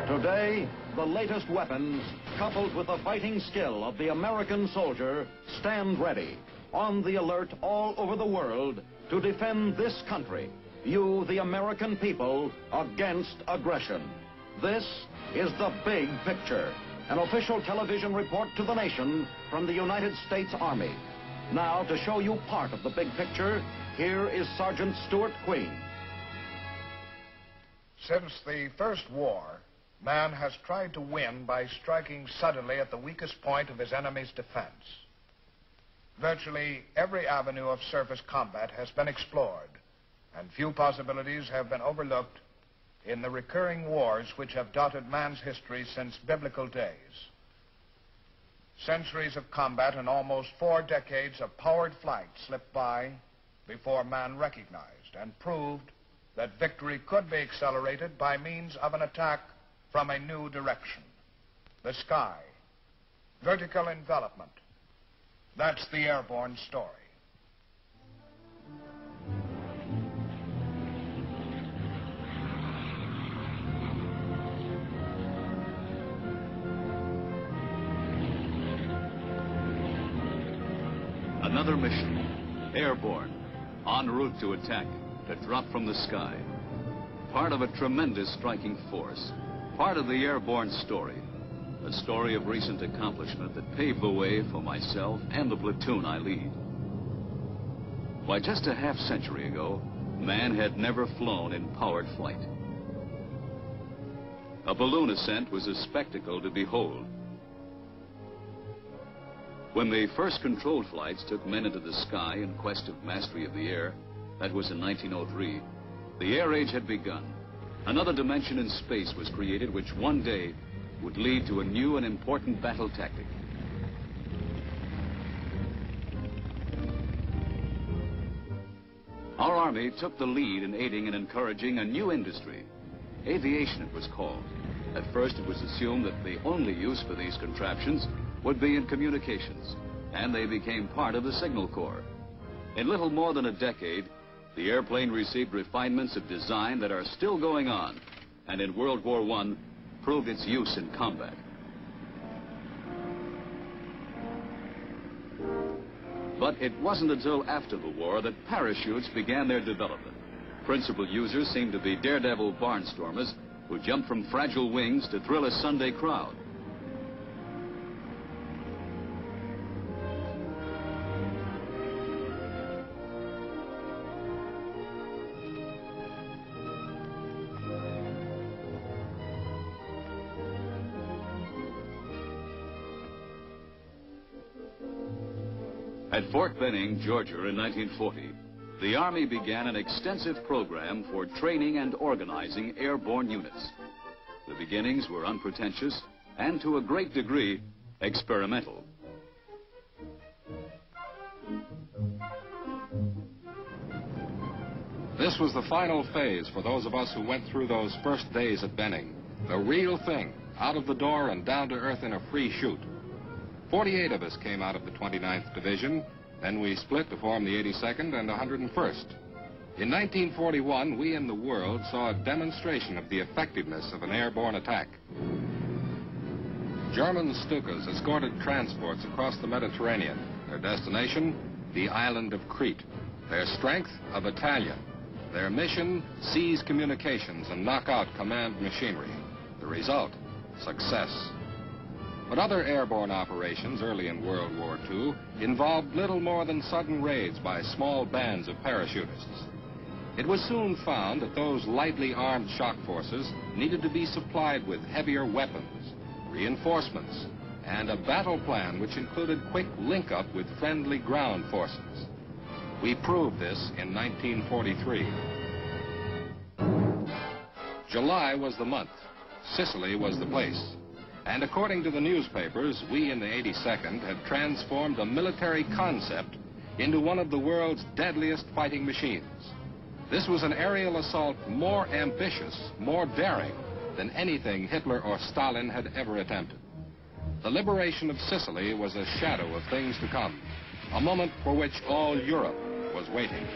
Today, the latest weapons, coupled with the fighting skill of the American soldier, stand ready, on the alert all over the world to defend this country, you, the American people, against aggression. This is The Big Picture, an official television report to the nation from the United States Army. Now, to show you part of the big picture, here is Sergeant Stuart Queen. Since the First War, man has tried to win by striking suddenly at the weakest point of his enemy's defense. Virtually every avenue of surface combat has been explored, and few possibilities have been overlooked in the recurring wars which have dotted man's history since biblical days. Centuries of combat and almost 4 decades of powered flight slipped by before man recognized and proved that victory could be accelerated by means of an attack from a new direction. The sky, vertical envelopment. That's the airborne story. Another mission, airborne, en route to attack, to drop from the sky. Part of a tremendous striking force, part of the airborne story, a story of recent accomplishment that paved the way for myself and the platoon I lead. Why, just a half-century ago, man had never flown in powered flight. A balloon ascent was a spectacle to behold. When the first controlled flights took men into the sky in quest of mastery of the air, that was in 1903, the air age had begun. Another dimension in space was created which one day would lead to a new and important battle tactic. Our Army took the lead in aiding and encouraging a new industry. Aviation, it was called. At first, it was assumed that the only use for these contraptions would be in communications, and they became part of the Signal Corps. In little more than a decade, the airplane received refinements of design that are still going on, and in World War I, proved its use in combat. But it wasn't until after the war that parachutes began their development. Principal users seemed to be daredevil barnstormers who jumped from fragile wings to thrill a Sunday crowd. At Fort Benning, Georgia in 1940, the Army began an extensive program for training and organizing airborne units. The beginnings were unpretentious and, to a great degree, experimental. This was the final phase for those of us who went through those first days at Benning. The real thing, out of the door and down to earth in a free shoot. 48 of us came out of the 29th Division, then we split to form the 82nd and 101st. In 1941, we in the world saw a demonstration of the effectiveness of an airborne attack. German Stukas escorted transports across the Mediterranean. Their destination, the island of Crete. Their strength, a battalion. Their mission, seize communications and knock out command machinery. The result, success. But other airborne operations early in World War II involved little more than sudden raids by small bands of parachutists. It was soon found that those lightly armed shock forces needed to be supplied with heavier weapons, reinforcements, and a battle plan which included quick link-up with friendly ground forces. We proved this in 1943. July was the month. Sicily was the place. And according to the newspapers, we in the 82nd had transformed a military concept into one of the world's deadliest fighting machines. This was an aerial assault more ambitious, more daring than anything Hitler or Stalin had ever attempted. The liberation of Sicily was a shadow of things to come, a moment for which all Europe was waiting.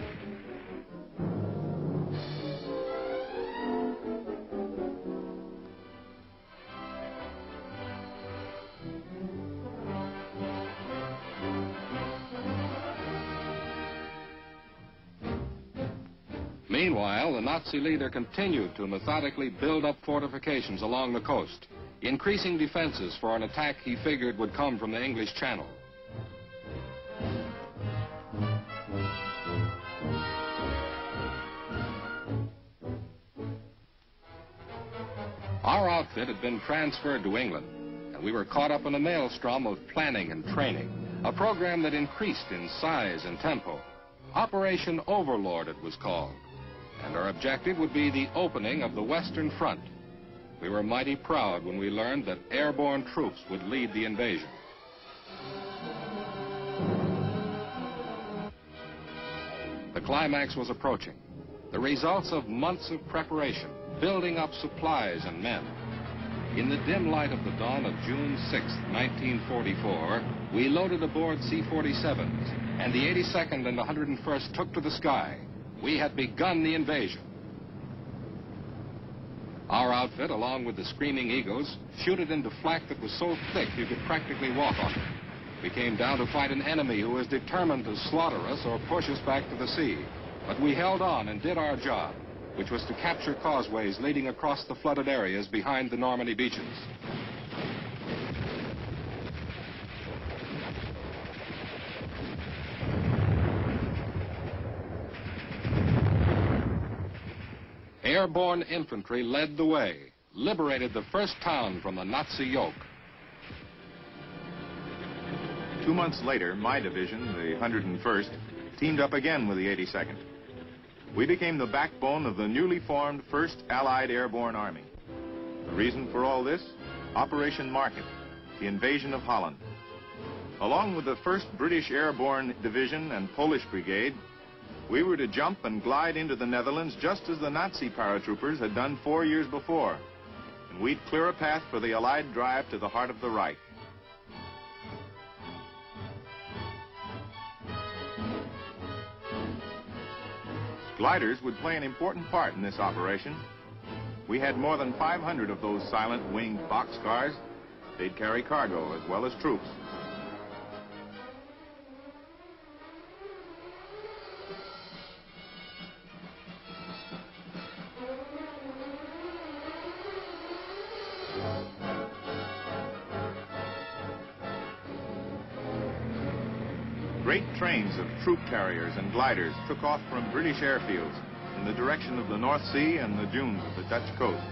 Meanwhile, the Nazi leader continued to methodically build up fortifications along the coast, increasing defenses for an attack he figured would come from the English Channel. Our outfit had been transferred to England, and we were caught up in a maelstrom of planning and training, a program that increased in size and tempo. Operation Overlord, it was called, and our objective would be the opening of the Western Front. We were mighty proud when we learned that airborne troops would lead the invasion. The climax was approaching, the results of months of preparation, building up supplies and men. In the dim light of the dawn of June 6, 1944, we loaded aboard C-47s, and the 82nd and the 101st took to the sky. We had begun the invasion. Our outfit, along with the Screaming Eagles, shooted into flak that was so thick you could practically walk on it. We came down to fight an enemy who was determined to slaughter us or push us back to the sea. But we held on and did our job, which was to capture causeways leading across the flooded areas behind the Normandy beaches. Airborne infantry led the way, liberated the first town from the Nazi yoke. 2 months later, my division, the 101st, teamed up again with the 82nd. We became the backbone of the newly formed 1st Allied Airborne Army. The reason for all this? Operation Market, the invasion of Holland. Along with the 1st British Airborne Division and Polish Brigade, we were to jump and glide into the Netherlands just as the Nazi paratroopers had done 4 years before. And we'd clear a path for the Allied drive to the heart of the Reich. Gliders would play an important part in this operation. We had more than 500 of those silent winged boxcars. They'd carry cargo as well as troops. Great trains of troop carriers and gliders took off from British airfields in the direction of the North Sea and the dunes of the Dutch coast.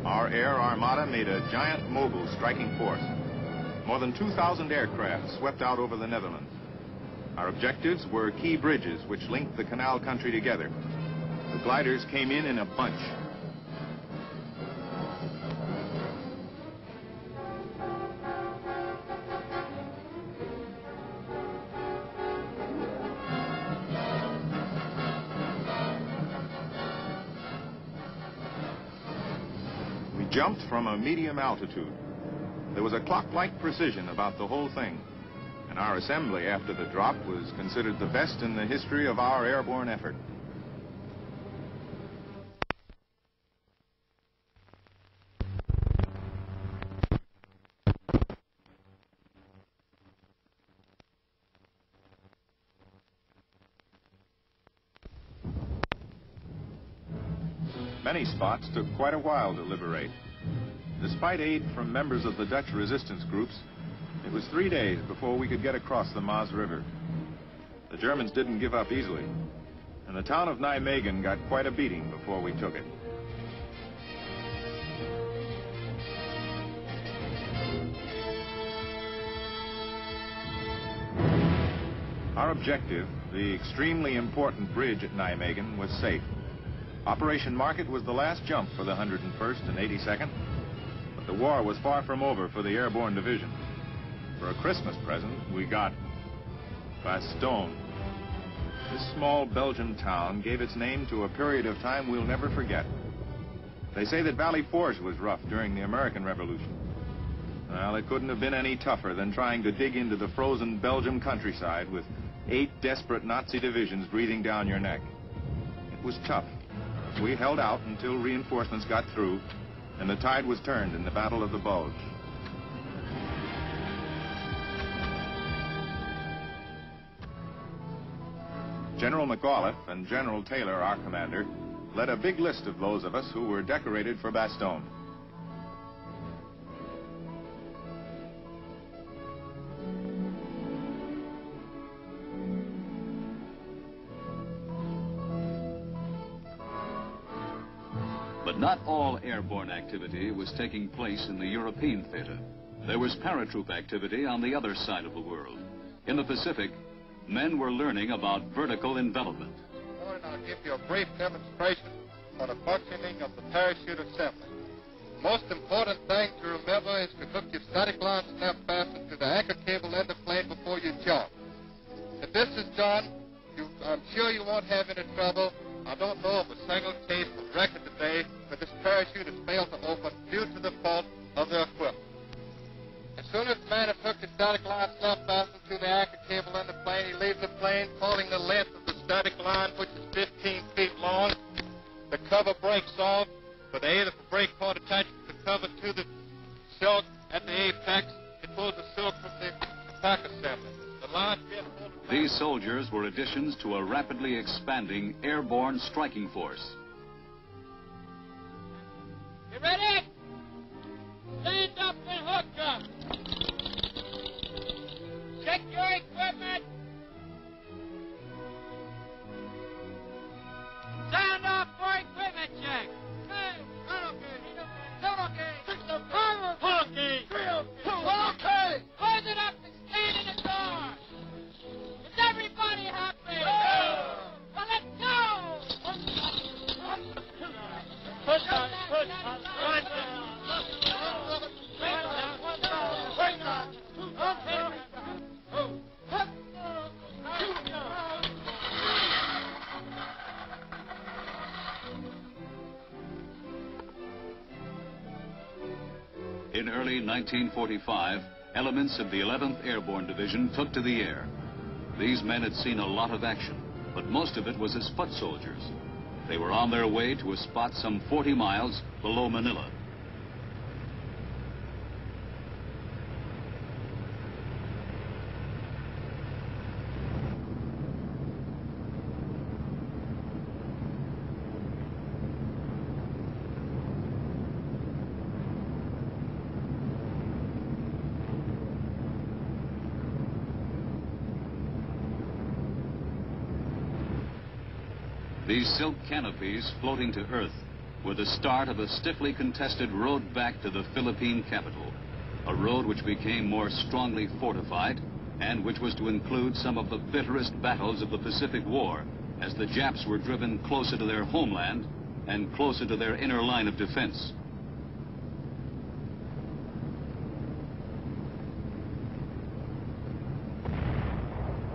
Our air armada made a giant mobile striking force. More than 2,000 aircraft swept out over the Netherlands. Our objectives were key bridges which linked the canal country together. The gliders came in a bunch. We jumped from a medium altitude. There was a clock-like precision about the whole thing. And our assembly after the drop was considered the best in the history of our airborne effort. Many spots took quite a while to liberate. Despite aid from members of the Dutch resistance groups, it was 3 days before we could get across the Maas River. The Germans didn't give up easily, and the town of Nijmegen got quite a beating before we took it. Our objective, the extremely important bridge at Nijmegen, was safe. Operation Market was the last jump for the 101st and 82nd, but the war was far from over for the Airborne Division. For a Christmas present, we got Bastogne. This small Belgian town gave its name to a period of time we'll never forget. They say that Valley Forge was rough during the American Revolution. Well, it couldn't have been any tougher than trying to dig into the frozen Belgium countryside with 8 desperate Nazi divisions breathing down your neck. It was tough. We held out until reinforcements got through, and the tide was turned in the Battle of the Bulge. General McAuliffe and General Taylor, our commander, led a big list of those of us who were decorated for Bastogne. But not all airborne activity was taking place in the European theater. There was paratroop activity on the other side of the world. In the Pacific, men were learning about vertical envelopment. I'll give you a brief demonstration on the functioning of the parachute assembly. The most important thing to remember is to hook your static line snap fasten to the anchor cable in the plane before you jump. If this is done, I'm sure you won't have any trouble. I don't know of a single case of record today where this parachute has failed to open due to the fault of the equipment. As soon as the man has hooked his static line snap fastened to the anchor cable in the plane, he leaves the plane, calling the length of the static line, which is 15 feet long. The cover breaks off. With the aid of a brake cord attached to the cover to the silk at the apex, it pulls the silk from the pack assembly. The line being pulled. These soldiers were additions to a rapidly expanding airborne striking force. You ready? Stand up and hook up. Check your equipment. Sound off for equipment check. Hey, okay. Close it up and stand in the door. Is everybody happy? Well, let's go. Push on. In early 1945, elements of the 11th Airborne Division took to the air. These men had seen a lot of action, but most of it was as foot soldiers. They were on their way to a spot some 40 miles below Manila. These silk canopies floating to earth were the start of a stiffly contested road back to the Philippine capital, a road which became more strongly fortified and which was to include some of the bitterest battles of the Pacific War as the Japs were driven closer to their homeland and closer to their inner line of defense.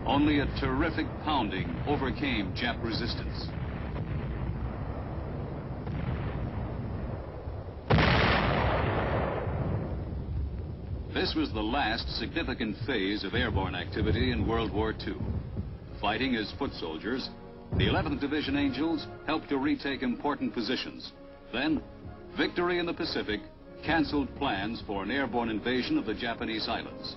Only a terrific pounding overcame Jap resistance. This was the last significant phase of airborne activity in World War II. Fighting as foot soldiers, the 11th Division Angels helped to retake important positions. Then, victory in the Pacific canceled plans for an airborne invasion of the Japanese islands.